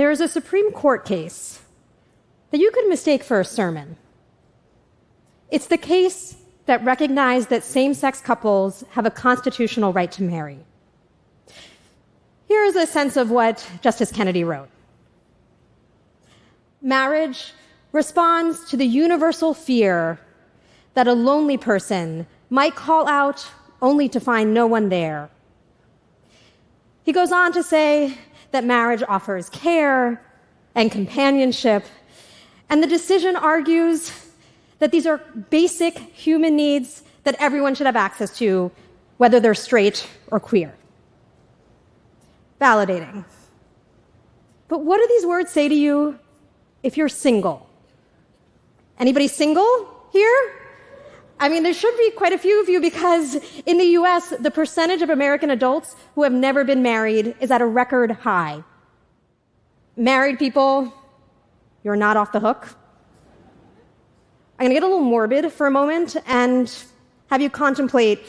there's a Supreme Court case that you could mistake for a sermon. It's the case that recognized that same-sex couples have a constitutional right to marry. Here is a sense of what Justice Kennedy wrote. Marriage responds to the universal fear that a lonely person might call out only to find no one there. He goes on to say that marriage offers care and companionship, and the decision argues that these are basic human needs that everyone should have access to, whether they're straight or queer. Validating. But what do these words say to you if you're single? Anybody single here? I mean, there should be quite a few of you because in the US, the percentage of American adults who have never been married is at a record high. Married people, you're not off the hook. I'm going to get a little morbid for a moment and have you contemplate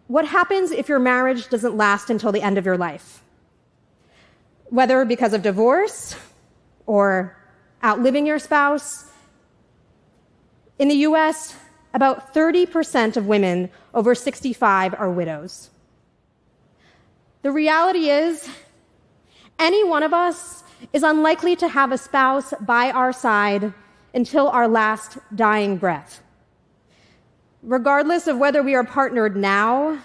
what happens if your marriage doesn't last until the end of your life. Whether because of divorce or outliving your spouse. In the US, about 30% of women over 65 are widows. The reality is, any one of us is unlikely to have a spouse by our side until our last dying breath. Regardless of whether we are partnered now,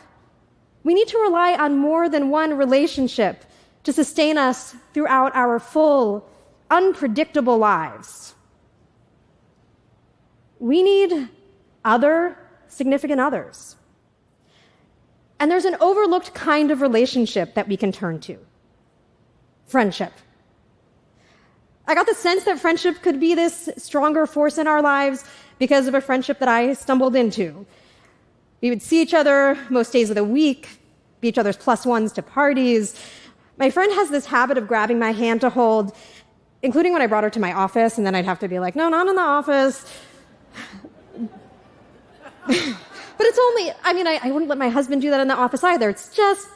we need to rely on more than one relationship to sustain us throughout our full, unpredictable lives. We need other significant others. And there's an overlooked kind of relationship that we can turn to. Friendship. I got the sense that friendship could be this stronger force in our lives because of a friendship that I stumbled into. We would see each other most days of the week, be each other's plus ones to parties. My friend has this habit of grabbing my hand to hold, including when I brought her to my office, and then I'd have to be like, no, not in the office. But it's only, I wouldn't let my husband do that in the office either. It's just,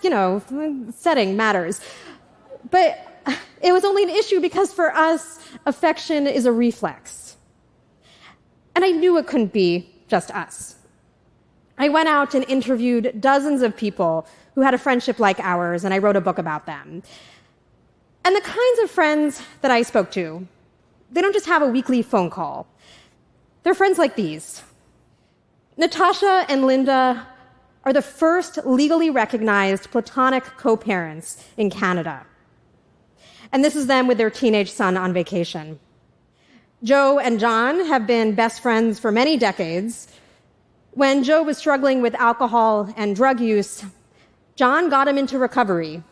setting matters. But it was only an issue because for us, affection is a reflex. And I knew it couldn't be just us. I went out and interviewed dozens of people who had a friendship like ours, and I wrote a book about them. And the kinds of friends that I spoke to, they don't just have a weekly phone call. They're friends like these. Natasha and Linda are the first legally recognized platonic co-parents in Canada. And this is them with their teenage son on vacation. Joe and John have been best friends for many decades. When Joe was struggling with alcohol and drug use, John got him into recovery.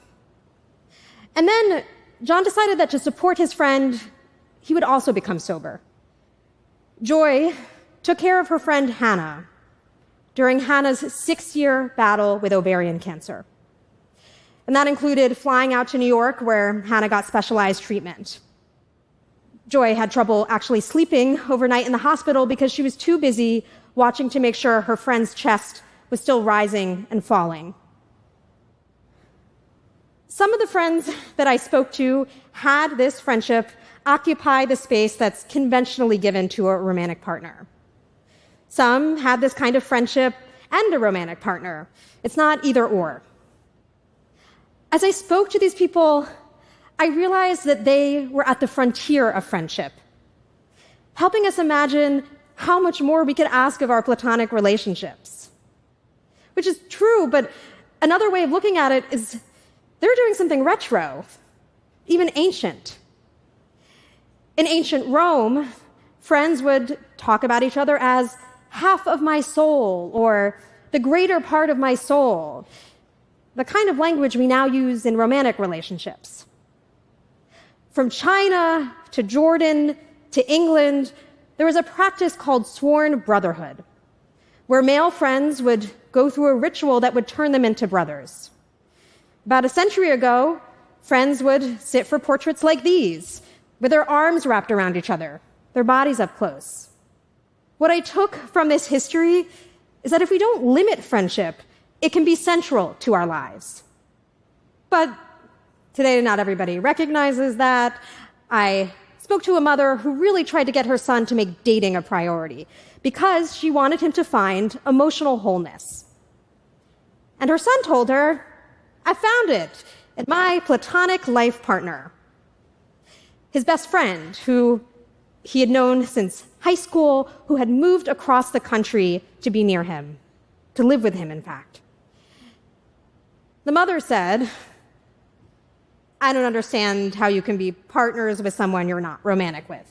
And then John decided that to support his friend, he would also become sober. Joy took care of her friend Hannah during Hannah's 6-year battle with ovarian cancer. And that included flying out to New York, where Hannah got specialized treatment. Joy had trouble actually sleeping overnight in the hospital because she was too busy watching to make sure her friend's chest was still rising and falling. Some of the friends that I spoke to had this friendship occupy the space that's conventionally given to a romantic partner. Some had this kind of friendship and a romantic partner. It's not either or. As I spoke to these people, I realized that they were at the frontier of friendship, helping us imagine how much more we could ask of our platonic relationships. Which is true, but another way of looking at it is they're doing something retro, even ancient. In ancient Rome, friends would talk about each other as half of my soul or the greater part of my soul, the kind of language we now use in romantic relationships. From China to Jordan to England, there was a practice called sworn brotherhood, where male friends would go through a ritual that would turn them into brothers. About a century ago, friends would sit for portraits like these, with their arms wrapped around each other, their bodies up close. What I took from this history is that if we don't limit friendship, it can be central to our lives. But Today, not everybody recognizes that. I spoke to a mother who really tried to get her son to make dating a priority because she wanted him to find emotional wholeness. And her son told her, I found it in my platonic life partner. His best friend, who he had known since high school, who had moved across the country to be near him, to live with him, in fact. The mother said, I don't understand how you can be partners with someone you're not romantic with.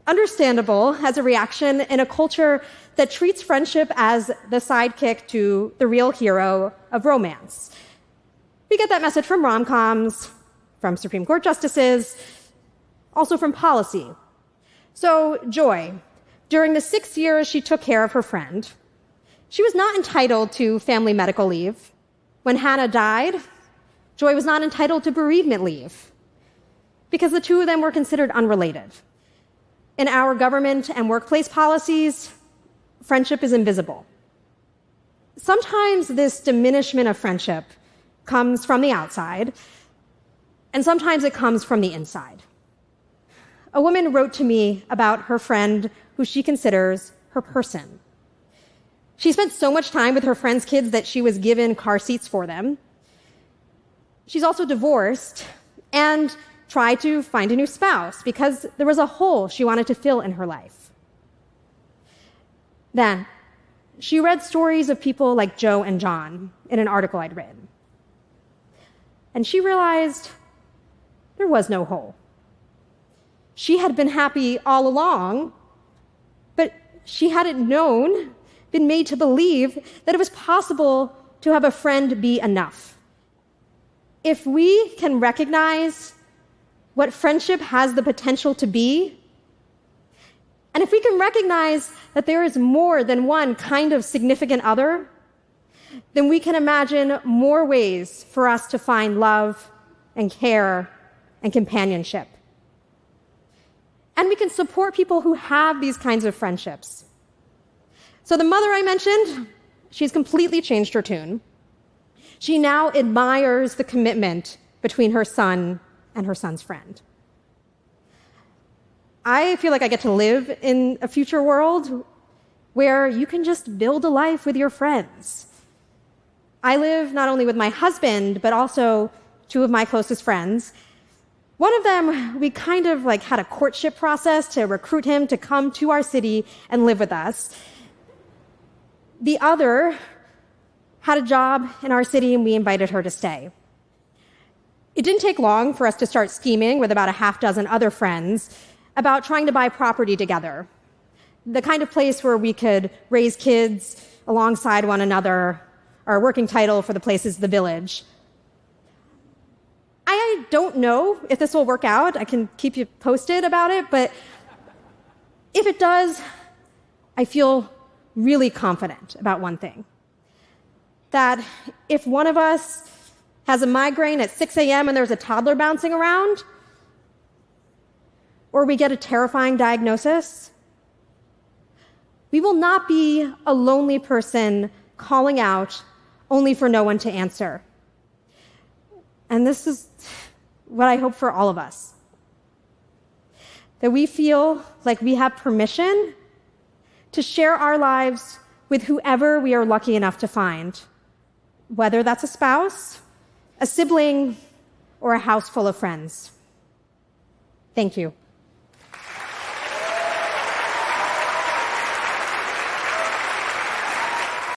Understandable as a reaction in a culture that treats friendship as the sidekick to the real hero of romance. We get that message from rom-coms, from Supreme Court justices, also from policy. So, Joy, during the 6 years she took care of her friend, she was not entitled to family medical leave. When Hannah died, Joy was not entitled to bereavement leave because the two of them were considered unrelated. In our government and workplace policies, friendship is invisible. Sometimes this diminishment of friendship comes from the outside, and sometimes it comes from the inside. A woman wrote to me about her friend who she considers her person. She spent so much time with her friend's kids that she was given car seats for them. She's also divorced and tried to find a new spouse because there was a hole she wanted to fill in her life. Then, she read stories of people like Joe and John in an article I'd written. And she realized there was no hole. She had been happy all along, but she hadn't been made to believe that it was possible to have a friend be enough. If we can recognize what friendship has the potential to be, and if we can recognize that there is more than one kind of significant other, then we can imagine more ways for us to find love and care and companionship. And we can support people who have these kinds of friendships. So the mother I mentioned, she's completely changed her tune. She now admires the commitment between her son and her son's friend. I feel like I get to live in a future world where you can just build a life with your friends. I live not only with my husband, but also two of my closest friends. One of them, we kind of had a courtship process to recruit him to come to our city and live with us. The other had a job in our city, and we invited her to stay. It didn't take long for us to start scheming with about a half dozen other friends about trying to buy property together, the kind of place where we could raise kids alongside one another. Our working title for the place is The Village. I don't know if this will work out. I can keep you posted about it, but if it does, I feel really confident about one thing. That if one of us has a migraine at 6 a.m. and there's a toddler bouncing around, or we get a terrifying diagnosis, we will not be a lonely person calling out only for no one to answer. And this is what I hope for all of us. That we feel like we have permission to share our lives with whoever we are lucky enough to find, whether that's a spouse, a sibling, or a house full of friends. Thank you.